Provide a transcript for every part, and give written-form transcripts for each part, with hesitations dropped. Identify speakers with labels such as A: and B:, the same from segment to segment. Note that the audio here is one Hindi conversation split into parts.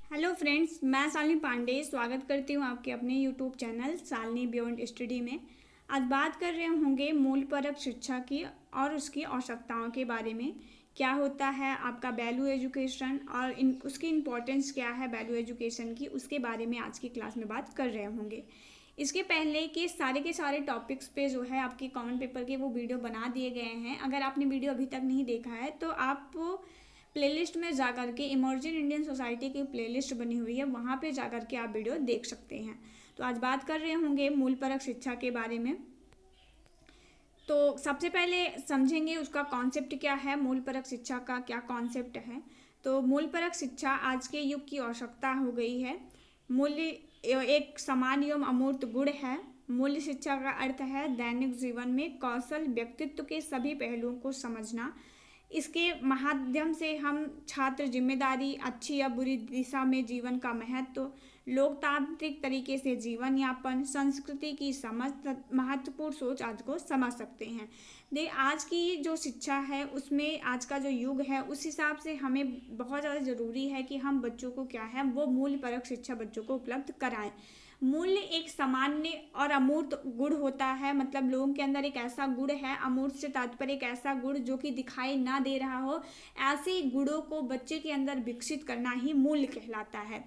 A: हेलो फ्रेंड्स, मैं शालिनी पांडे स्वागत करती हूँ आपके अपने YouTube channel Shalini beyond study में। आज बात कर रहे होंगे मूलपरक शिक्षा की और उसकी आवश्यकताओं के बारे में। क्या होता है आपका वैल्यू एजुकेशन और उसकी इम्पोर्टेंस क्या है वैल्यू एजुकेशन की, उसके बारे में आज की क्लास में बात कर रहे होंगे। इसके पहले के सारे टॉपिक्स पे जो है आपके कॉमन पेपर के वो वीडियो बना दिए गए हैं। अगर आपने वीडियो अभी तक नहीं देखा है तो आप प्लेलिस्ट में जाकर के इमर्जिंग इंडियन सोसाइटी की प्लेलिस्ट बनी हुई है, वहाँ पे जाकर के आप वीडियो देख सकते हैं। तो आज बात कर रहे होंगे मूलपरक शिक्षा के बारे में। तो सबसे पहले समझेंगे उसका कॉन्सेप्ट क्या है, मूलपरक शिक्षा का क्या कॉन्सेप्ट है। तो मूलपरक शिक्षा आज के युग की आवश्यकता हो गई है। मूल्य एक समान एवं अमूर्त गुण है। मूल्य शिक्षा का अर्थ है दैनिक जीवन में कौशल व्यक्तित्व के सभी पहलुओं को समझना। इसके माध्यम से हम छात्र जिम्मेदारी, अच्छी या बुरी दिशा में जीवन का महत्व, लोकतांत्रिक तरीके से जीवन यापन, संस्कृति की समझ, महत्वपूर्ण सोच आदि को समझ सकते हैं। आज की जो शिक्षा है उसमें आज का जो युग है उस हिसाब से हमें बहुत ज़्यादा ज़रूरी है कि हम बच्चों को क्या है वो मूल्यपरक शिक्षा बच्चों को उपलब्ध कराएं। मूल्य एक सामान्य और अमूर्त गुण होता है, मतलब लोगों के अंदर एक ऐसा गुण है, अमूर्त से तात्पर्य एक ऐसा गुण जो कि दिखाई ना दे रहा हो, ऐसे गुणों को बच्चे के अंदर विकसित करना ही मूल्य कहलाता है।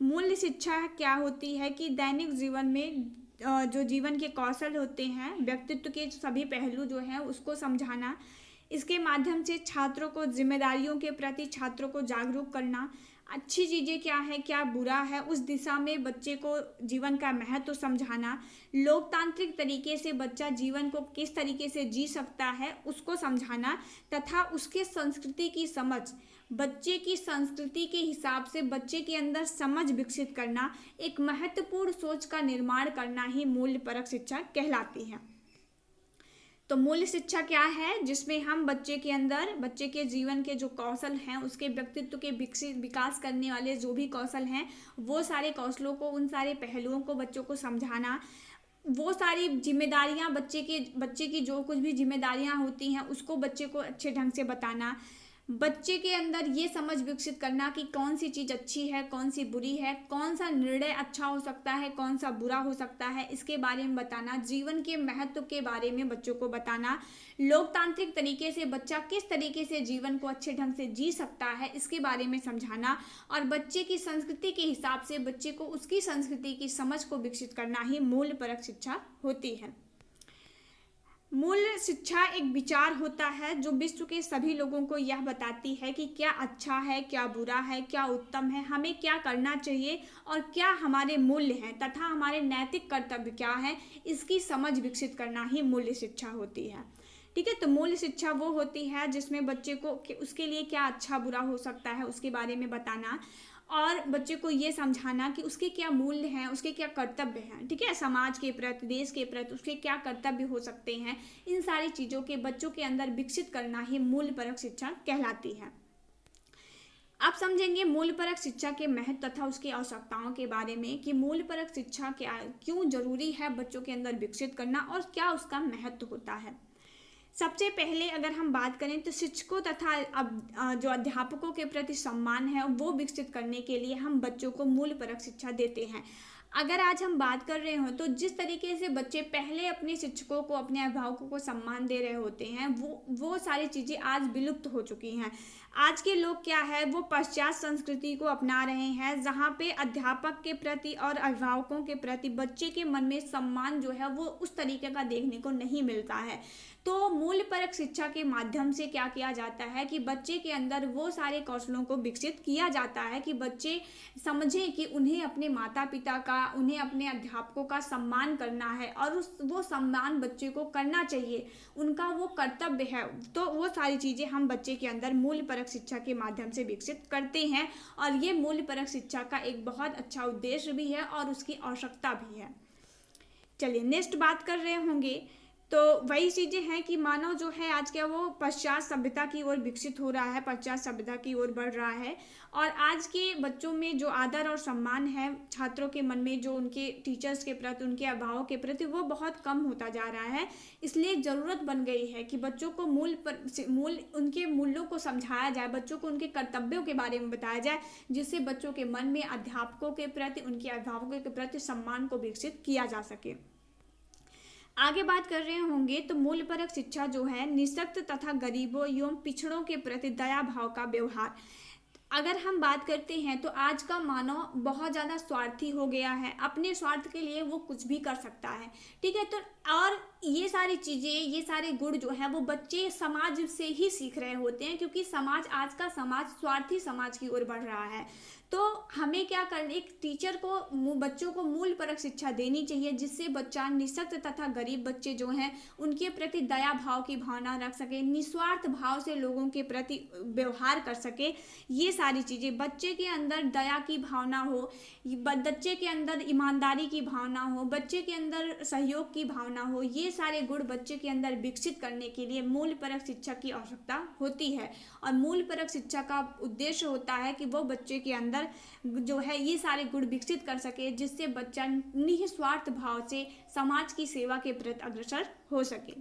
A: मूल्य शिक्षा क्या होती है कि दैनिक जीवन में जो जीवन के कौशल होते हैं, व्यक्तित्व के सभी पहलू जो हैं उसको समझाना। इसके माध्यम से छात्रों को जिम्मेदारियों के प्रति छात्रों को जागरूक करना, अच्छी चीज़ें क्या है क्या बुरा है उस दिशा में बच्चे को जीवन का महत्व समझाना, लोकतांत्रिक तरीके से बच्चा जीवन को किस तरीके से जी सकता है उसको समझाना, तथा उसके संस्कृति की समझ, बच्चे की संस्कृति के हिसाब से बच्चे के अंदर समझ विकसित करना, एक महत्वपूर्ण सोच का निर्माण करना ही मूल्यपरक शिक्षा कहलाती है। तो मूल्य शिक्षा क्या है, जिसमें हम बच्चे के अंदर बच्चे के जीवन के जो कौशल हैं, उसके व्यक्तित्व के विकसित विकास करने वाले जो भी कौशल हैं, वो सारे कौशलों को, उन सारे पहलुओं को बच्चों को समझाना, वो सारी जिम्मेदारियां बच्चे की जो कुछ भी जिम्मेदारियां होती हैं उसको बच्चे को अच्छे ढंग से बताना, बच्चे के अंदर ये समझ विकसित करना कि कौन सी चीज़ अच्छी है, कौन सी बुरी है, कौन सा निर्णय अच्छा हो सकता है, कौन सा बुरा हो सकता है, इसके बारे में बताना, जीवन के महत्व के बारे में बच्चों को बताना, लोकतांत्रिक तरीके से बच्चा किस तरीके से जीवन को अच्छे ढंग से जी सकता है इसके बारे में समझाना, और बच्चे की संस्कृति के हिसाब से बच्चे को उसकी संस्कृति की समझ को विकसित करना ही मूल्यपरक शिक्षा होती है। मूल्य शिक्षा एक विचार होता है जो विश्व के सभी लोगों को यह बताती है कि क्या अच्छा है, क्या बुरा है, क्या उत्तम है, हमें क्या करना चाहिए और क्या हमारे मूल्य हैं तथा हमारे नैतिक कर्तव्य क्या है, इसकी समझ विकसित करना ही मूल्य शिक्षा होती है। ठीक है, तो मूल्य शिक्षा वो होती है जिसमें बच्चे को उसके लिए क्या अच्छा बुरा हो सकता है उसके बारे में बताना, और बच्चे को ये समझाना कि उसके क्या मूल्य हैं, उसके क्या कर्तव्य हैं। ठीक है, समाज के प्रति, देश के प्रति उसके क्या कर्तव्य हो सकते हैं, इन सारी चीज़ों के बच्चों के अंदर विकसित करना ही मूल्यपरक शिक्षा कहलाती है। आप समझेंगे मूल्यपरक शिक्षा के महत्व तथा उसकी आवश्यकताओं के बारे में कि मूल्यपरक शिक्षा क्या, क्यों जरूरी है बच्चों के अंदर विकसित करना और क्या उसका महत्व होता है। सबसे पहले अगर हम बात करें तो शिक्षकों तथा जो अध्यापकों के प्रति सम्मान है वो विकसित करने के लिए हम बच्चों को मूल्यपरक शिक्षा देते हैं। अगर आज हम बात कर रहे हो तो जिस तरीके से बच्चे पहले अपने शिक्षकों को, अपने अभिभावकों को सम्मान दे रहे होते हैं, वो सारी चीज़ें आज विलुप्त हो चुकी हैं। आज के लोग क्या है वो पश्चात संस्कृति को अपना रहे हैं, जहाँ पे अध्यापक के प्रति और अभिभावकों के प्रति बच्चे के मन में सम्मान जो है वो उस तरीके का देखने को नहीं मिलता है। तो मूल्यपरक शिक्षा के माध्यम से क्या किया जाता है कि बच्चे के अंदर वो सारे कौशलों को विकसित किया जाता है कि बच्चे समझें कि उन्हें अपने माता पिता का, उन्हें अपने अध्यापकों का सम्मान करना है और वो सम्मान बच्चे को करना चाहिए, उनका वो कर्तव्य है। तो वो सारी चीज़ें हम बच्चे के अंदर मूल्यपरक शिक्षा के माध्यम से विकसित करते हैं, और ये मूल्यपरक शिक्षा का एक बहुत अच्छा उद्देश्य भी है और उसकी आवश्यकता भी है। चलिए नेक्स्ट बात कर रहे होंगे तो वही चीज़ें हैं कि मानव जो है आज क्या वो पश्चात सभ्यता की ओर विकसित हो रहा है, पश्चात सभ्यता की ओर बढ़ रहा है। और आज के बच्चों में जो आदर और सम्मान है छात्रों के मन में, जो उनके टीचर्स के प्रति, उनके अभिभावक के प्रति, वो बहुत कम होता जा रहा है। इसलिए ज़रूरत बन गई है कि बच्चों को मूल उनके मूल्यों को समझाया जाए, बच्चों को उनके कर्तव्यों के बारे में बताया जाए, जिससे बच्चों के मन में अध्यापकों के प्रति, उनके अभिभावकों के प्रति सम्मान को विकसित किया जा सके। आगे बात कर रहे होंगे तो मूल्यपरक शिक्षा जो है निःशक्त तथा गरीबों एवं पिछड़ों के प्रति दया भाव का व्यवहार। अगर हम बात करते हैं तो आज का मानव बहुत ज़्यादा स्वार्थी हो गया है, अपने स्वार्थ के लिए वो कुछ भी कर सकता है, ठीक है। तो और ये सारी चीज़ें, ये सारे गुण जो है वो बच्चे समाज से ही सीख रहे होते हैं, क्योंकि समाज, आज का समाज स्वार्थी समाज की ओर बढ़ रहा है। तो हमें क्या करना, एक टीचर को बच्चों को मूल्यपरक शिक्षा देनी चाहिए, जिससे बच्चा निःशक्त तथा गरीब बच्चे जो हैं उनके प्रति दया भाव की भावना रख सके, निस्वार्थ भाव से लोगों के प्रति व्यवहार कर सके। ये सारी चीज़ें, बच्चे के अंदर दया की भावना हो, बच्चे के अंदर ईमानदारी की भावना हो, बच्चे के अंदर सहयोग की भावना हो, ये सारे गुण बच्चे के अंदर विकसित करने के लिए मूल्यपरक शिक्षा की आवश्यकता होती है। और मूल्यपरक शिक्षा का उद्देश्य होता है कि वो बच्चे के अंदर जो है ये सारे गुण विकसित कर सके, जिससे बच्चा निस्वार्थ भाव से समाज की सेवा के प्रति अग्रसर हो सके।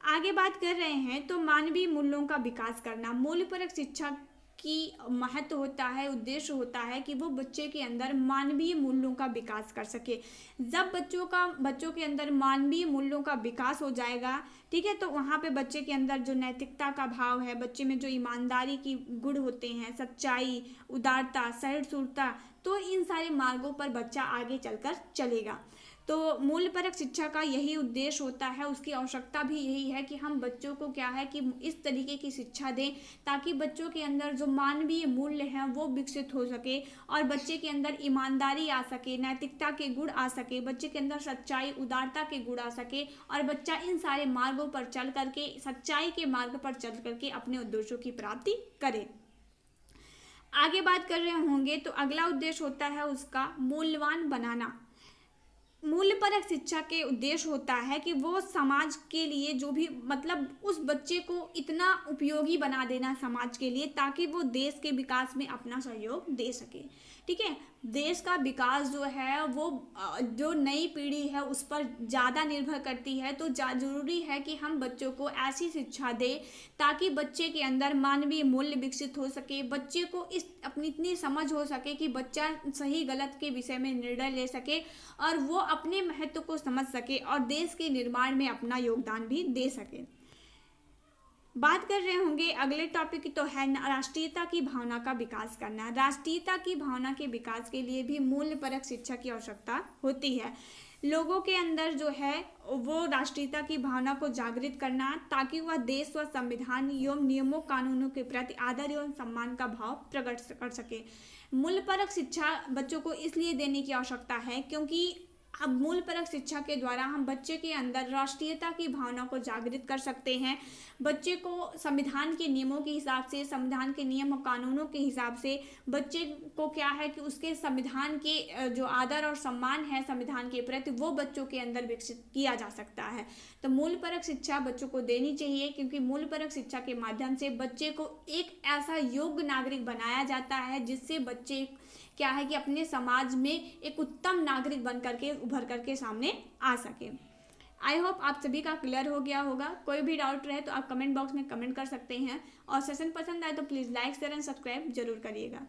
A: आगे बात कर रहे हैं तो मानवीय मूल्यों का विकास करना। मूल्यपरक शिक्षा की महत्व होता है, उद्देश्य होता है कि वो बच्चे के अंदर मानवीय मूल्यों का विकास कर सके। जब बच्चों के अंदर मानवीय मूल्यों का विकास हो जाएगा, ठीक है, तो वहाँ पे बच्चे के अंदर जो नैतिकता का भाव है, बच्चे में जो ईमानदारी की गुण होते हैं, सच्चाई, उदारता, सहिष्णुता, तो इन सारे मार्गों पर बच्चा आगे चलकर चलेगा। तो मूल्यपरक शिक्षा का यही उद्देश्य होता है, उसकी आवश्यकता भी यही है कि हम बच्चों को क्या है कि इस तरीके की शिक्षा दें ताकि बच्चों के अंदर जो मानवीय मूल्य हैं वो विकसित हो सके, और बच्चे के अंदर ईमानदारी आ सके, नैतिकता के गुण आ सके, बच्चे के अंदर सच्चाई, उदारता के गुण आ सके, और बच्चा इन सारे मार्गों पर चल करके, सच्चाई के मार्ग पर चल करके अपने उद्देश्यों की प्राप्ति करे। आगे बात कर रहे होंगे तो अगला उद्देश्य होता है उसका मूल्यवान बनाना। मूल्यपरक शिक्षा के उद्देश्य होता है कि वो समाज के लिए जो भी, मतलब उस बच्चे को इतना उपयोगी बना देना समाज के लिए, ताकि वो देश के विकास में अपना सहयोग दे सके, ठीक है। देश का विकास जो है वो जो नई पीढ़ी है उस पर ज़्यादा निर्भर करती है। तो ज़रूरी है कि हम बच्चों को ऐसी शिक्षा दें ताकि बच्चे के अंदर मानवीय मूल्य विकसित हो सके, बच्चे को अपनी इतनी समझ हो सके कि बच्चा सही गलत के विषय में निर्णय ले सके, और वो अपने महत्व को समझ सके, और देश के निर्माण में अपना योगदान भी दे सके। बात कर रहे होंगे अगले टॉपिक की, तो है राष्ट्रीयता की भावना का विकास करना। राष्ट्रीयता की भावना के विकास के लिए भी मूल्यपरक शिक्षा की आवश्यकता होती है। लोगों के अंदर जो है वो राष्ट्रीयता की भावना को जागृत करना, ताकि वह देश व संविधान एवं नियमों कानूनों के प्रति आदर एवं सम्मान का भाव प्रकट कर सके। मूल्यपरक शिक्षा बच्चों को इसलिए देने की आवश्यकता है क्योंकि अब मूल्यपरक शिक्षा के द्वारा हम बच्चे के अंदर राष्ट्रीयता की भावना को जागृत कर सकते हैं। बच्चे को संविधान के नियमों के हिसाब से, संविधान के नियम और कानूनों के हिसाब से बच्चे को क्या है कि उसके संविधान के जो आदर और सम्मान है संविधान के प्रति, वो बच्चों के अंदर विकसित किया जा सकता है। तो मूल्यपरक शिक्षा बच्चों को देनी चाहिए, क्योंकि मूल्यपरक शिक्षा के माध्यम से बच्चे को एक ऐसा योग्य नागरिक बनाया जाता है जिससे बच्चे क्या है कि अपने समाज में एक उत्तम नागरिक बन करके उभर करके सामने आ सके। आई होप आप सभी का क्लियर हो गया होगा। कोई भी डाउट रहे तो आप कमेंट बॉक्स में कमेंट कर सकते हैं, और सेशन पसंद आए तो please like share and subscribe जरूर करिएगा।